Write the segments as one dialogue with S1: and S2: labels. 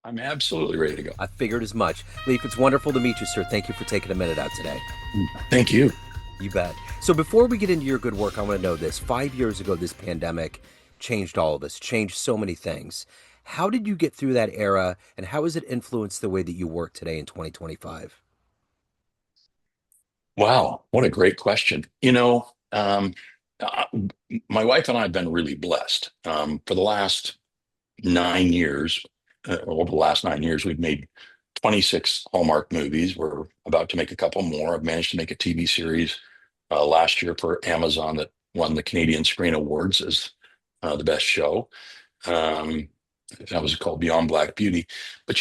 S1: I'm absolutely ready to go.
S2: I figured as much. Leif, it's wonderful to meet you, sir. Thank you for taking a minute out today.
S1: Thank you.
S2: You bet. So before we get into your good work, I want to know this. 5 years ago, this pandemic changed all of us, changed so many things. How did you get through that era, and how has it influenced the way that you work today in 2025?
S1: Wow, what a great question. Uh, my wife and I have been really blessed. For the last 9 years, over the last 9 years, we've made 26 Hallmark movies. We're about to make a couple more. I've managed to make a TV series last year for Amazon that won the Canadian Screen Awards as the best show. Um, that was called Beyond Black Beauty. But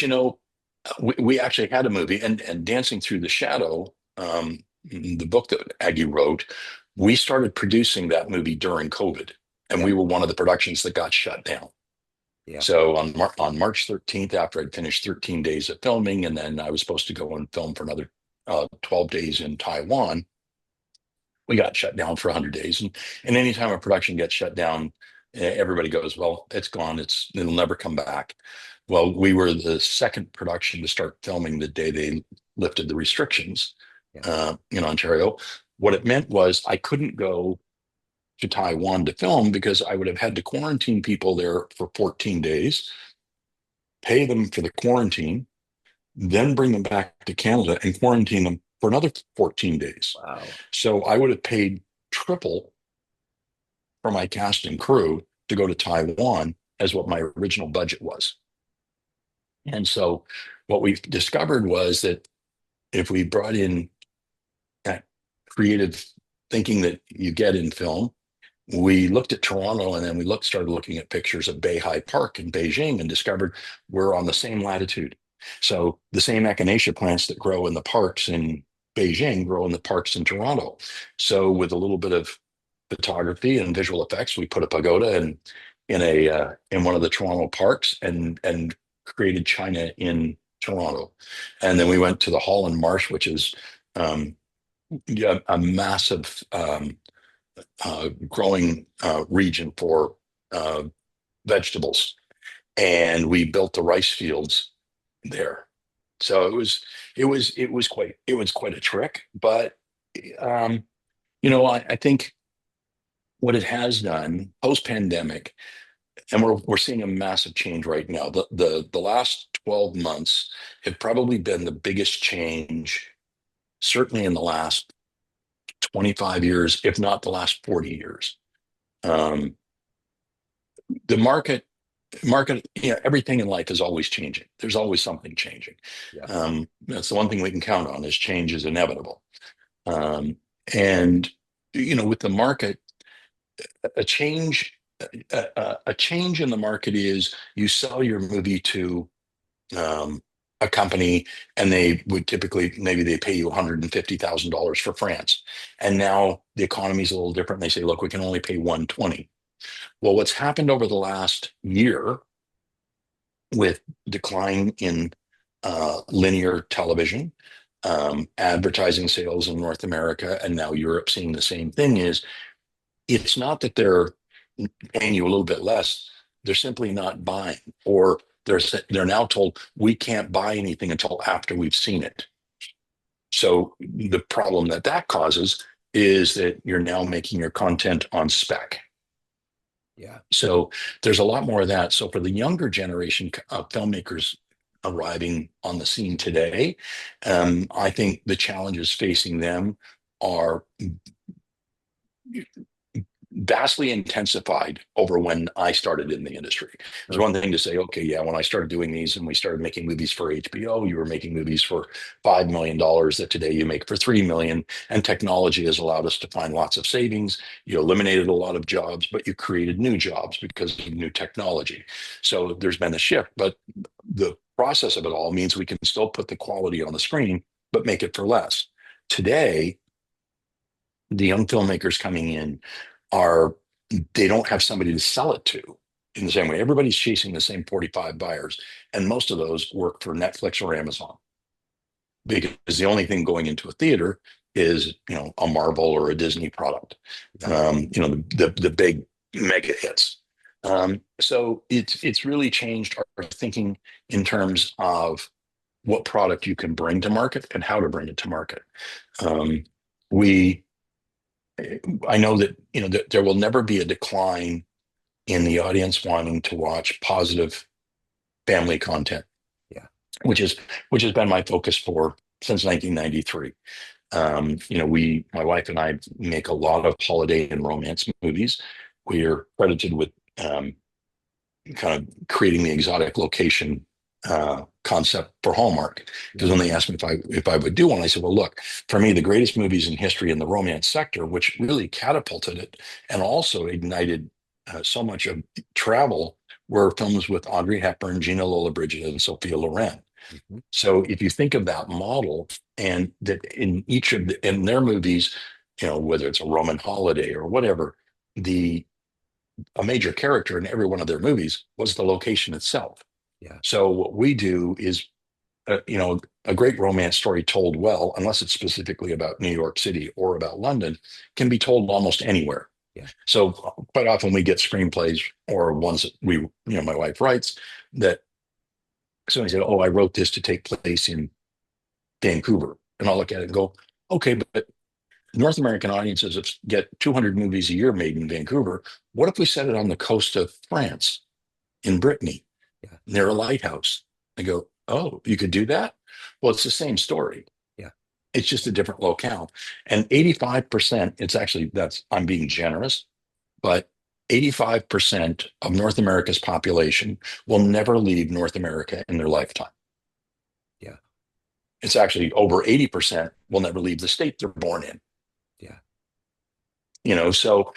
S1: we actually had a movie, and Dancing Through the Shadow, the book that Aggie wrote, we started producing that movie during COVID, and
S2: Yeah,
S1: we were one of the productions that got shut down.
S2: yeah.
S1: So on March 13th, after I'd finished 13 days of filming, and then I was supposed to go and film for another 12 days in Taiwan, we got shut down for 100 days. And anytime a production gets shut down, everybody goes, well, it's gone. It'll never come back. Well, we were the second production to start filming the day they lifted the restrictions
S2: Yeah.
S1: in Ontario. What it meant was I couldn't go to Taiwan to film because I would have had to quarantine people there for 14 days, pay them for the quarantine, then bring them back to Canada and quarantine them for another 14 days.
S2: Wow.
S1: So I would have paid triple for my cast and crew to go to Taiwan as what my original budget was. And so what we discovered was that if we brought in that creative thinking that you get in film, we looked at Toronto and then started looking at pictures of Beihai Park in Beijing and discovered we're on the same latitude. So the same echinacea plants that grow in the parks in Beijing grow in the parks in Toronto. So with a little bit of photography and visual effects, we put a pagoda in one of the Toronto parks and created China in Toronto. And then we went to the Holland Marsh, which is um, yeah, a massive growing region for uh, vegetables, and we built the rice fields there. So it was quite a trick, but um, I think what it has done post pandemic, and we're seeing a massive change right now. The last 12 months have probably been the biggest change, certainly in the last 25 years, if not the last 40 years. Um, the market, everything in life is always changing. There's always something changing.
S2: Yeah.
S1: That's the one thing we can count on is change is inevitable. Um, and with the market, a change, a change in the market is you sell your movie to a company, and they would typically maybe they pay you $150,000 for France, and now the economy is a little different. They say, look, we can only pay 120. Well, what's happened over the last year with decline in linear television, advertising sales in North America, and now Europe seeing the same thing is it's not that they're paying you a little bit less, they're simply not buying, or they're now told we can't buy anything until after we've seen it. So the problem that causes is that you're now making your content on spec.
S2: Yeah.
S1: So there's a lot more of that. So for the younger generation of filmmakers arriving on the scene today, I think the challenges facing them are vastly intensified over when I started in the industry. There's
S2: Sure.
S1: one thing to say, okay, yeah, when I started doing these and we started making movies for HBO, you were making movies for $5 million that today you make for 3 million. And technology has allowed us to find lots of savings. You eliminated a lot of jobs, but you created new jobs because of new technology. So there's been a shift, but the process of it all means we can still put the quality on the screen, but make it for less. Today, the young filmmakers coming in are they don't have somebody to sell it to in the same way. Everybody's chasing the same 45 buyers, and most of those work for Netflix or Amazon because the only thing going into a theater is a Marvel or a Disney product.
S2: Exactly.
S1: The big mega hits. So it's really changed our thinking in terms of what product you can bring to market and how to bring it to market. Um, we I know that that there will never be a decline in the audience wanting to watch positive family content,
S2: Yeah.
S1: which is which has been my focus for since 1993. My wife and I make a lot of holiday and romance movies. We are credited with um, kind of creating the exotic location concept for Hallmark. Because when
S2: Hmm.
S1: they asked me if I would do one, I said, "Well, look, for me, the greatest movies in history in the romance sector, which really catapulted it and also ignited so much of travel, were films with Audrey Hepburn, Gina Lollobrigida, and Sophia Loren."
S2: Hmm.
S1: So if you think of that model, and that in each of in their movies, whether it's a Roman holiday or whatever, the a major character in every one of their movies was the location itself.
S2: Yeah.
S1: So what we do is, a great romance story told well, unless it's specifically about New York City or about London, can be told almost anywhere.
S2: Yeah.
S1: So quite often we get screenplays or ones that my wife writes, that somebody said, "Oh, I wrote this to take place in Vancouver," and I'll look at it and go, "Okay, but North American audiences get 200 movies a year made in Vancouver. What if we set it on the coast of France, in Brittany,
S2: Yeah.
S1: near a lighthouse?" I go, "Oh, you could do that?" Well, it's the same story.
S2: Yeah.
S1: It's just a different locale. And 85%, it's actually, I'm being generous, but 85% of North America's population will never leave North America in their lifetime.
S2: Yeah.
S1: It's actually over 80% will never leave the state they're born in.
S2: Yeah.
S1: So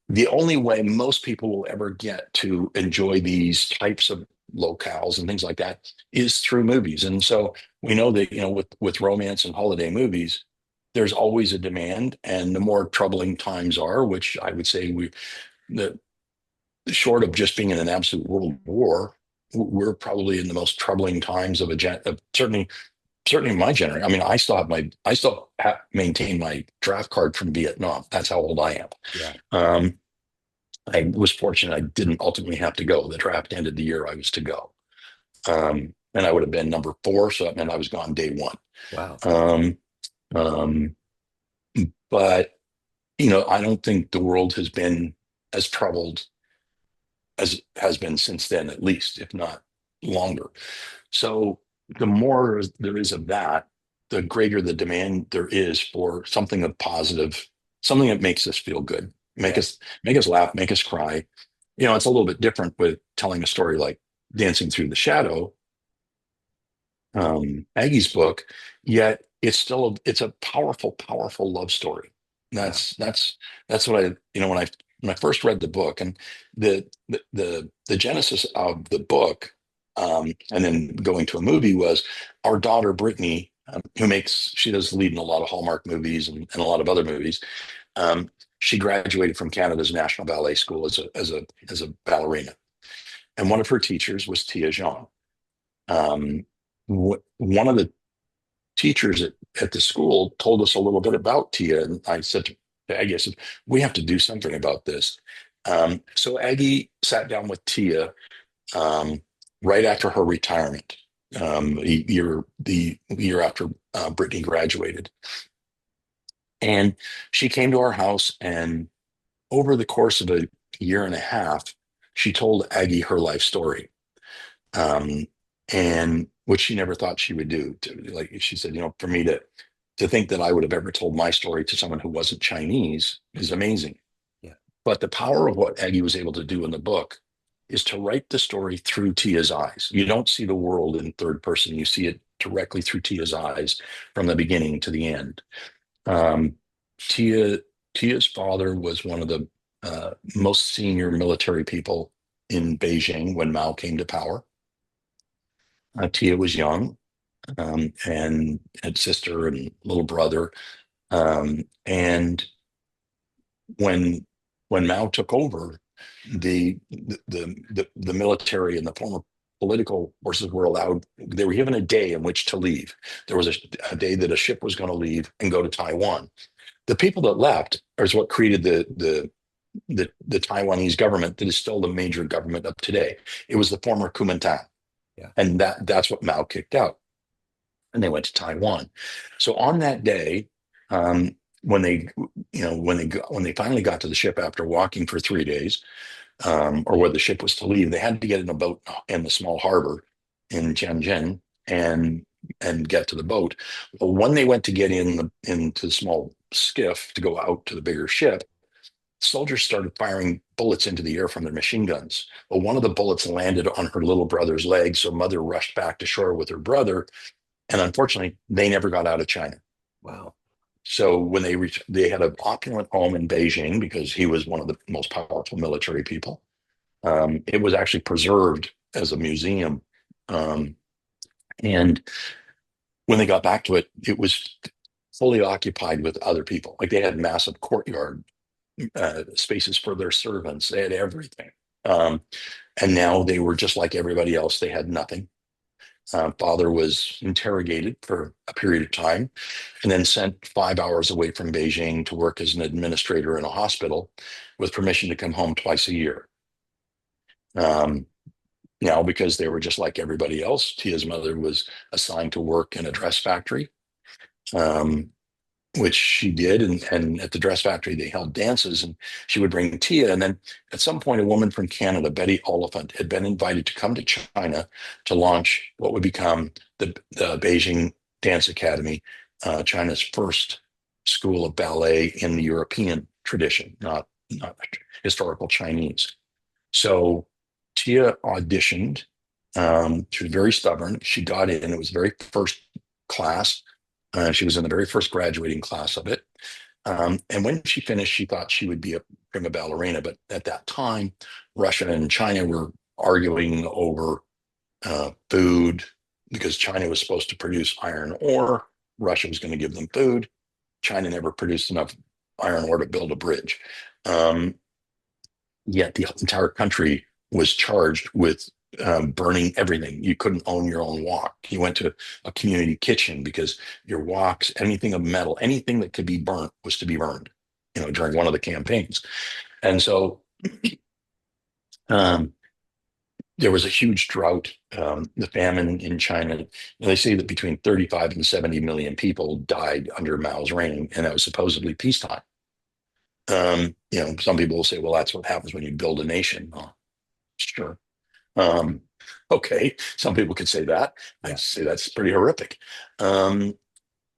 S1: the only way most people will ever get to enjoy these types of locales and things like that is through movies. And so we know that, with romance and holiday movies, there's always a demand. And the more troubling times are, which I would say the short of just being in an absolute world war, we're probably in the most troubling times of certainly my generation. I mean, I still maintain my draft card from Vietnam. That's how old I am.
S2: Yeah.
S1: Um, I was fortunate I didn't ultimately have to go. The draft ended the year I was to go. And I would have been number four, so that meant I was gone day one.
S2: Wow.
S1: Um, um, but I don't think the world has been as troubled as it has been since then, at least, if not longer. So the more there is of that, the greater the demand there is for something of positive, something that makes us feel good, make
S2: Yeah.
S1: us make us laugh, make us cry. It's a little bit different with telling a story like Dancing Through the Shadow, Aggie's book, yet it's a powerful, powerful love story.
S2: Yeah.
S1: That's what when I first read the book, and the genesis of the book, and then going to a movie, was our daughter Brittany, she does the lead in a lot of Hallmark movies and a lot of other movies. Um, she graduated from Canada's National Ballet School as a ballerina, and one of her teachers was Tia Zhang. Um, One of the teachers at the school told us a little bit about Tia, and I said to Aggie, I said, "We have to do something about this." So Aggie sat down with Tia um, right after her retirement, the year after Brittany graduated, and she came to our house, and over the course of a year and a half, she told Aggie her life story. um, and which she never thought she would do. Like she said, for me to think that I would have ever told my story to someone who wasn't Chinese is amazing.
S2: Yeah.
S1: But the power of what Aggie was able to do in the book is to write the story through Tia's eyes. You don't see the world in third person; you see it directly through Tia's eyes from the beginning to the end. Um, Tia Tia's father was one of the most senior military people in Beijing when Mao came to power. Tia was young, and had sister and little brother. And when Mao took over, the military and the former political forces were allowed. They were given a day in which to leave. There was a day that a ship was going to leave and go to Taiwan. The people that left is what created the Taiwanese government that is still the major government of today. It was the former Kuomintang,
S2: Yeah.
S1: and that's what Mao kicked out, and they went to Taiwan. So on that day, um, when they when they finally got to the ship after walking for 3 days, or where the ship was to leave, they had to get in a boat in the small harbor in Tianjin and get to the boat. Well, when they went to get into the small skiff to go out to the bigger ship, soldiers started firing bullets into the air from their machine guns. Well, one of the bullets landed on her little brother's leg, so mother rushed back to shore with her brother, and unfortunately, they never got out of China.
S2: Wow.
S1: So when they reached, they had an opulent home in Beijing because he was one of the most powerful military people. It was actually preserved as a museum. Um, and when they got back to it, it was fully occupied with other people. Like they had massive courtyard spaces for their servants. They had everything. Um, and now they were just like everybody else. They had nothing. Father was interrogated for a period of time and then sent 5 hours away from Beijing to work as an administrator in a hospital with permission to come home twice a year. Um, Now, because they were just like everybody else, Tia's mother was assigned to work in a dress factory, um, which she did. And at the dress factory, they held dances, and she would bring Tia. And then at some point, a woman from Canada, Betty Oliphant, had been invited to come to China to launch what would become the Beijing Dance Academy, China's first school of ballet in the European tradition, not historical Chinese. So Tia auditioned. She was very stubborn. She got in. It was the very first class. She was in the very first graduating class of it. And when she finished, she thought she would be a prima ballerina. But at that time, Russia and China were arguing over food because China was supposed to produce iron ore. Russia was going to give them food. China never produced enough iron ore to build a bridge. Um, Yet the entire country was charged with burning everything. You couldn't own your own wok. You went to a community kitchen because your woks, anything of metal, anything that could be burnt was to be burned, during one of the campaigns. And so um, there was a huge drought, the famine in China. And they say that between 35 and 70 million people died under Mao's reign, and that was supposedly peacetime. Some people will say, well, that's what happens when you build a nation. Oh, sure. Um, okay, some people could say that. I'd
S2: Yeah.
S1: say that's pretty horrific. Um,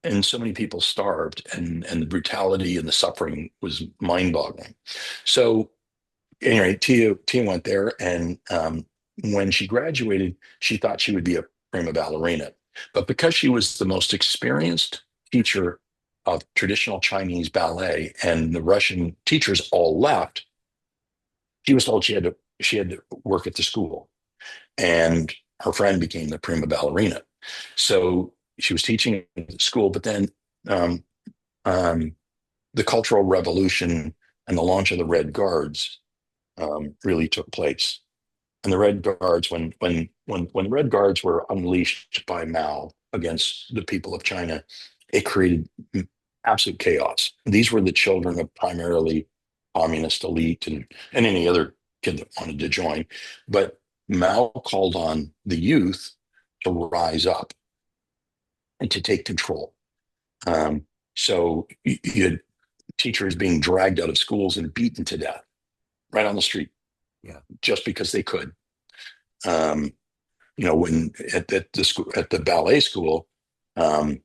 S1: and so many people starved, and the brutality and the suffering was mind-boggling. So anyway, Tia went there, and when she graduated, she thought she would be a prima ballerina. But because she was the most experienced teacher of traditional Chinese ballet, and the Russian teachers all left, she was told she had to work at the school, and her friend became the prima ballerina. So she was teaching at school, but then um, um, the Cultural Revolution and the launch of the Red Guards really took place. And the Red Guards, when the Red Guards were unleashed by Mao against the people of China, it created absolute chaos. These were the children of primarily communist elite and any other kid that wanted to join. But Mao called on the youth to rise up and to take control. Um, so you had teachers being dragged out of schools and beaten to death right on the street
S2: Yeah.
S1: just because they could. Um, when at the school, at the ballet school, um,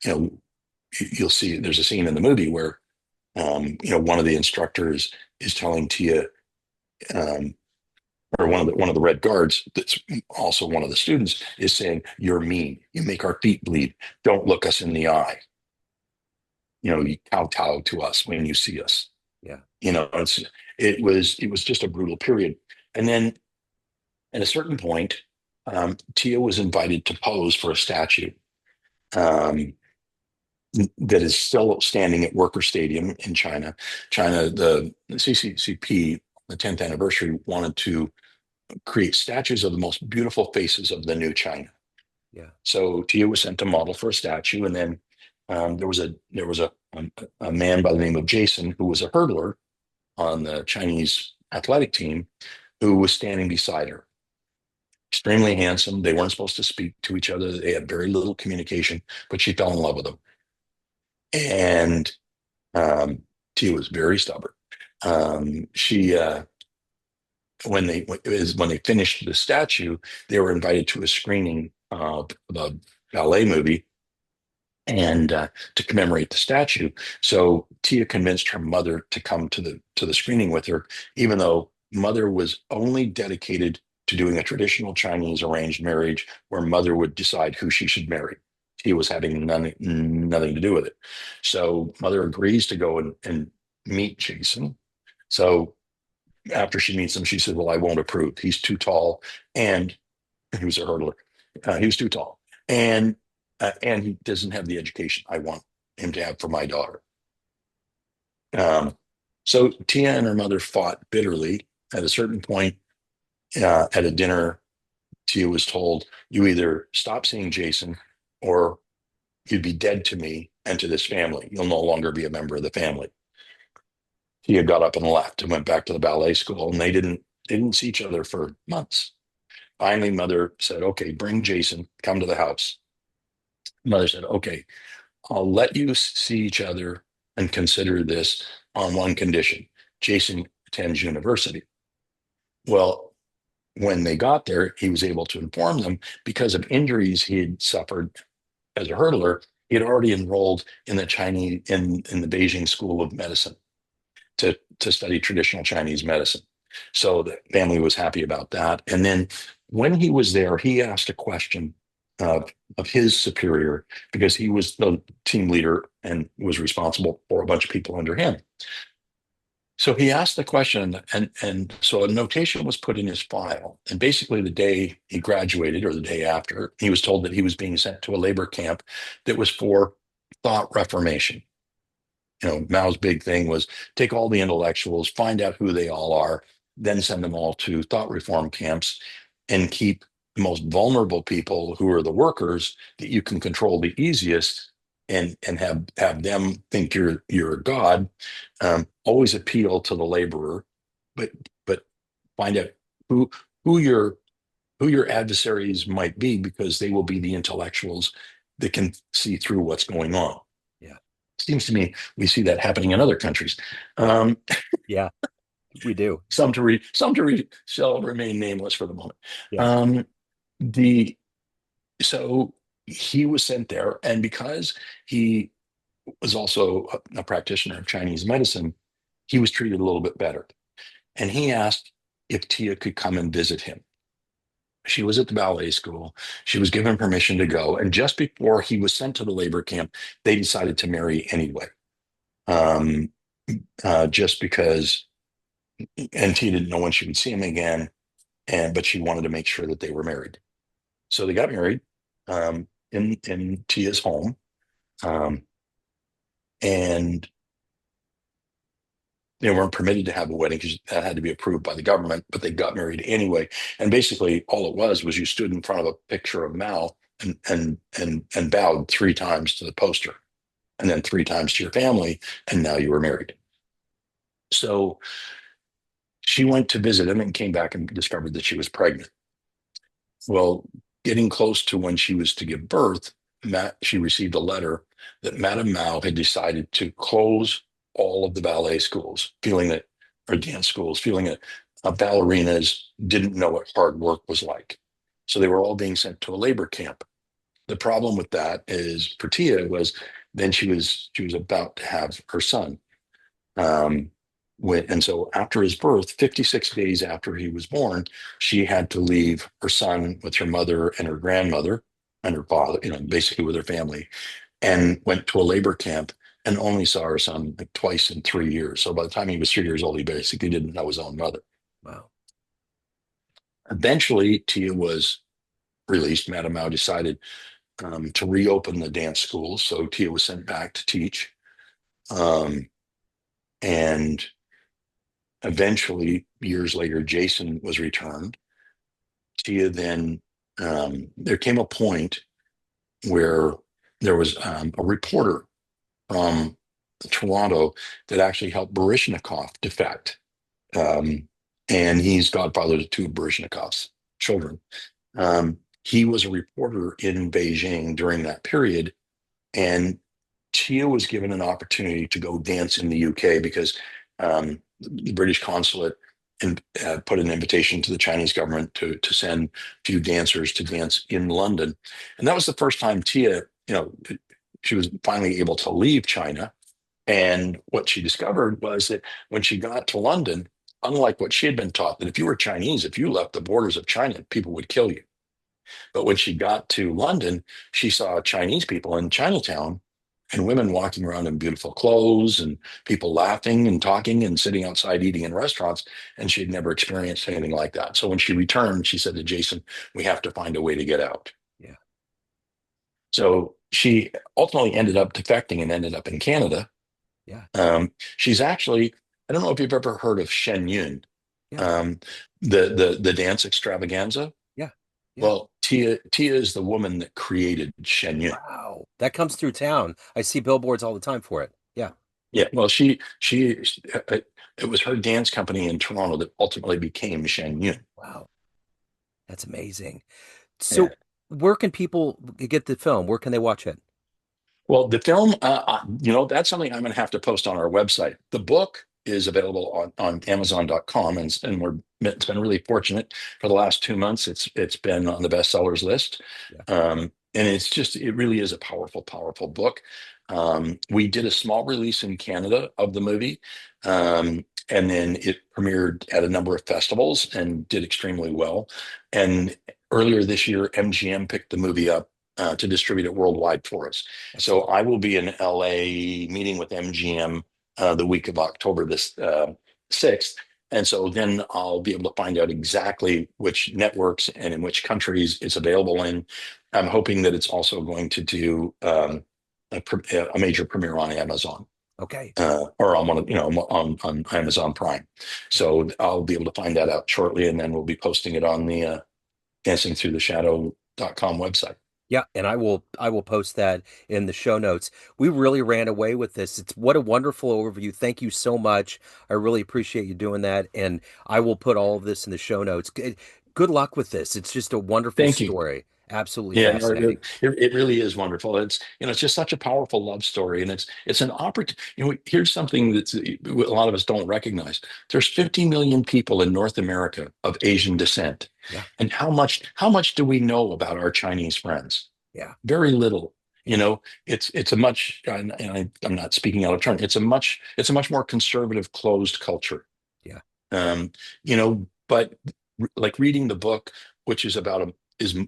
S1: you know, you'll see there's a scene in the movie where one of the instructors is telling Tia, um, or one of the Red Guards, that's also one of the students, is saying, "You're mean. You make our feet bleed. Don't look us in the eye. You kowtow to us when you see us."
S2: Yeah.
S1: It was just a brutal period. And then at a certain point, Tia was invited to pose for a statue. Um, that is still standing at Worker Stadium in China. China, the CCCP, the 10th anniversary, wanted to create statues of the most beautiful faces of the new China.
S2: Yeah.
S1: So Tia was sent to model for a statue, and then there was a man by the name of Jason who was a hurdler on the Chinese athletic team who was standing beside her. Extremely handsome. They weren't supposed to speak to each other. They had very little communication, but she fell in love with him. And Tia was very stubborn. She when they finished the statue, they were invited to a screening of the ballet movie and to commemorate the statue. So Tia convinced her mother to come to the screening with her, even though mother was only dedicated to doing a traditional Chinese arranged marriage where mother would decide who she should marry. Tia was having nothing to do with it. So mother agrees to go and meet Jason. So after she meets him, she said, "Well, I won't approve. He's too tall, and he was a hurdler. He was too tall, and he doesn't have the education I want him to have for my daughter." Um, so Tia and her mother fought bitterly. At a certain point, at a dinner, Tia was told, "You either stop seeing Jason, or you'd be dead to me and to this family. You'll no longer be a member of the family." Tia got up and left and went back to the ballet school, and they didn't see each other for months. Finally, mother said, "Okay, bring Jason, come to the house." Mother said, "Okay, I'll let you see each other and consider this on one condition. Jason attends university." Well, when they got there, he was able to inform them because of injuries he had suffered as a hurdler. He had already enrolled in the Beijing School of Medicine to study traditional Chinese medicine. So the family was happy about that. And then when he was there, he asked a question of his superior because he was the team leader and was responsible for a bunch of people under him. So he asked the question, and so a notation was put in his file. And basically, the day he graduated or the day after, he was told that he was being sent to a labor camp that was for thought reformation. Mao's big thing was take all the intellectuals, find out who they all are, then send them all to thought reform camps and keep the most vulnerable people who are the workers that you can control the easiest and have them think you're a god. Always appeal to the laborer, but but find out who who your who your adversaries might be because they will be the intellectuals that can see through what's going on.
S2: Yeah.
S1: Seems to me we see that happening in other countries. Um,
S2: Yeah, we do.
S1: some shall remain nameless for the moment.
S2: Yeah.
S1: Um, the so he was sent there, and because he was also a practitioner of Chinese medicine, he was treated a little bit better. And he asked if Tia could come and visit him. She was at the ballet school. She was given permission to go, and just before he was sent to the labor camp, they decided to marry anyway. Um, just because, and Tia didn't know when she would see him again, but she wanted to make sure that they were married. So they got married in Tia's home, um, and they weren't permitted to have a wedding because that had to be approved by the government. But they got married anyway. And basically, all it was you stood in front of a picture of Mao and bowed three times to the poster, and then three times to your family, and now you were married. So she went to visit him and came back and discovered that she was pregnant. Well, getting close to when she was to give birth, she received a letter that Madame Mao had decided to close all of the ballet schools, or dance schools, feeling that ballerinas didn't know what hard work was like. So they were all being sent to a labor camp. The problem with that is for Tia was then she was about to have her son. Um, and so after his birth, 56 days after he was born, she had to leave her son with her mother and her grandmother and her father, basically with her family, and went to a labor camp and only saw her son like twice in 3 years. So by the time he was 3 years old, he basically didn't know his own mother.
S2: Wow.
S1: Eventually, Tia was released. Madame Mao decided to reopen the dance schools. So Tia was sent back to teach. And eventually, years later, Jason was returned. Tia then, there came a point where there was a reporter from Toronto that actually helped Baryshnikov defect. Um, and he's godfather to two of Baryshnikov's children. He was a reporter in Beijing during that period, and Tia was given an opportunity to go dance in the UK because the British consulate put an invitation to the Chinese government to send a few dancers to dance in London, and that was the first time Tia, she was finally able to leave China. And what she discovered was that when she got to London, unlike what she had been taught, that if you were Chinese, if you left the borders of China, people would kill you. But when she got to London, she saw Chinese people in Chinatown and women walking around in beautiful clothes and people laughing and talking and sitting outside eating in restaurants. And she had never experienced anything like that. So when she returned, she said to Jason, "We have to find a way to get out."
S2: Yeah.
S1: So she ultimately ended up defecting and ended up in Canada.
S2: Yeah.
S1: She's actually, I don't know if you've ever heard of Shen Yun,
S2: Yeah.
S1: um, the dance extravaganza.
S2: Yeah. Yeah.
S1: Well, Tia is the woman that created Shen Yun.
S2: Wow. That comes through town. I see billboards all the time for it. Yeah.
S1: Yeah, well, she it was her dance company in Toronto that ultimately became Shen Yun.
S2: Wow. That's amazing.
S1: Yeah.
S2: So, where can people get the film? Where can they watch it?
S1: Well, the film, that's something I'm going to have to post on our website. The book is available on Amazon.com, it's been really fortunate for the last 2 months. It's been on the bestsellers list,
S2: Yeah.
S1: and it really is a powerful, powerful book. We did a small release in Canada of the movie, and then it premiered at a number of festivals and did extremely well. And earlier this year, MGM picked the movie up to distribute it worldwide for us. So
S2: Excellent.
S1: I will be in LA meeting with MGM the week of October this 6th. And so then I'll be able to find out exactly which networks and in which countries it's available in. I'm hoping that it's also going to do a major premiere on Amazon.
S2: Okay.
S1: Or on one of, on Amazon Prime.
S2: Yeah.
S1: So I'll be able to find that out shortly, and then we'll be posting it on the dancingthroughtheshadow.com website.
S2: Yeah, and I will post that in the show notes. We really ran away with this. It's what a wonderful overview. Thank you so much. I really appreciate you doing that, and I will put all of this in the show notes. Good luck with this. It's just a wonderful
S1: Thank you.
S2: absolutely Absolutely
S1: Yeah, no,
S2: fascinating.
S1: it really is wonderful. It's just such a powerful love story, and it's an opportunity. Here's something that's a lot of us don't recognize. There's 50 million people in North America of Asian descent,
S2: Yeah,
S1: and how much do we know about our Chinese friends?
S2: yeah,
S1: Very little.
S2: yeah,
S1: It's a much, I'm not speaking out of turn. It's a much more conservative, closed culture.
S2: yeah,
S1: But like reading the book, which is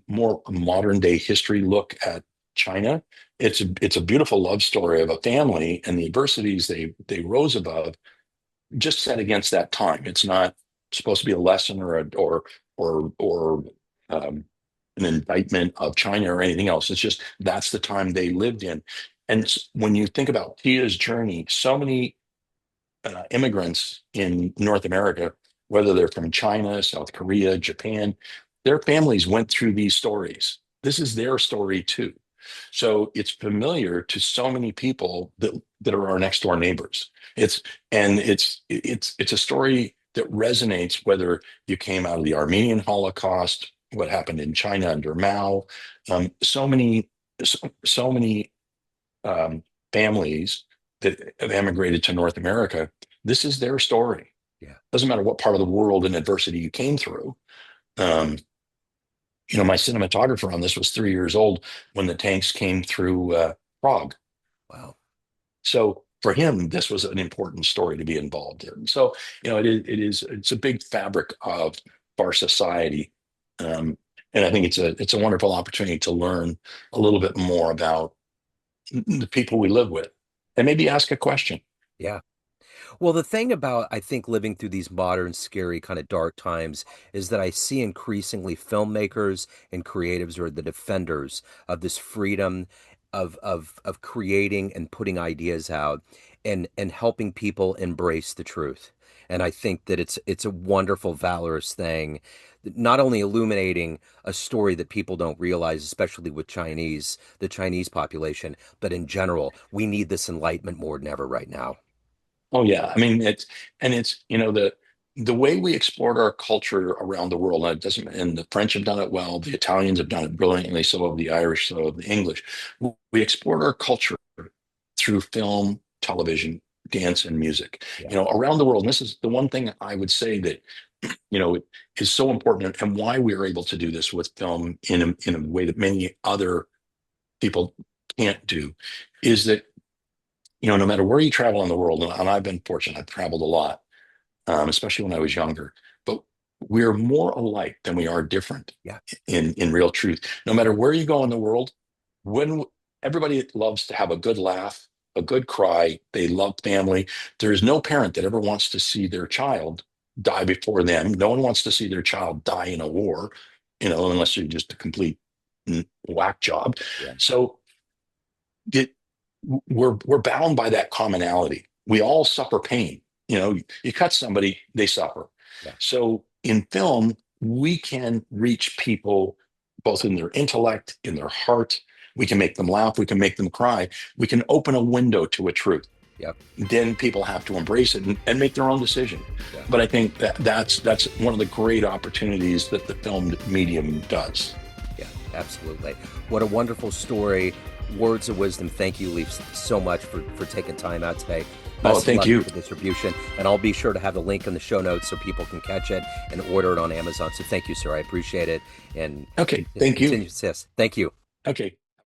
S1: more a modern day history look at China. It's a beautiful love story of a family and the adversities they rose above, just set against that time. It's not supposed to be a lesson or um, an indictment of China or anything else. It's just that's the time they lived in. And when you think about Tia's journey, so many immigrants in North America, whether they're from China, South Korea, Japan, their families went through these stories. This is their story too. So it's familiar to so many people that are our next door neighbors. It's a story that resonates whether you came out of the Armenian Holocaust, what happened in China under Mao. So many um, families that have emigrated to North America, this is their story.
S2: yeah.
S1: Doesn't matter what part of the world and adversity you came through. Um, my cinematographer on this was 3 years old when the tanks came through Prague.
S2: Wow.
S1: So for him, this was an important story to be involved in. So, it's a big fabric of our society. And I think it's a wonderful opportunity to learn a little bit more about the people we live with and maybe ask a question.
S2: Yeah. Well, the thing about, I think, living through these modern, scary, kind of dark times is that I see increasingly filmmakers and creatives are the defenders of this freedom of creating and putting ideas out and helping people embrace the truth. And I think that it's a wonderful, valorous thing, not only illuminating a story that people don't realize, especially with the Chinese population, but in general, we need this enlightenment more than ever right now.
S1: Oh yeah, I mean it's the way we explored our culture around the world. And it doesn't, and the French have done it well. The Italians have done it brilliantly. So have the Irish. So have the English. We explored our culture through film, television, dance, and music.
S2: Yeah,
S1: Around the world. And this is the one thing I would say that is so important, and why we are able to do this with film in a way that many other people can't do, is that no matter where you travel in the world, and I've been fortunate, I've traveled a lot, especially when I was younger, but we're more alike than we are different
S2: yeah,
S1: in real truth. No matter where you go in the world, when everybody loves to have a good laugh, a good cry, they love family. There's no parent that ever wants to see their child die before them. No one wants to see their child die in a war, unless you're just a complete whack job.
S2: yeah,
S1: So it, we're bound by that commonality. We all suffer pain. You cut somebody, they suffer.
S2: yeah,
S1: So in film, we can reach people both in their intellect, in their heart. We can make them laugh. We can make them cry. We can open a window to a truth.
S2: yeah,
S1: Then people have to embrace it and make their own decision.
S2: yeah.
S1: But I think that's one of the great opportunities that the film medium does.
S2: Yeah, absolutely. What a wonderful story. Words of wisdom. Thank you, Leif, so much for taking time out today.
S1: Oh,
S2: Best of
S1: thank
S2: luck
S1: you.
S2: with the distribution. And I'll be sure to have the link in the show notes so people can catch it and order it on Amazon. So thank you, sir. I appreciate it. And
S1: Okay, thank you.
S2: continue to success. Thank you.
S1: Okay.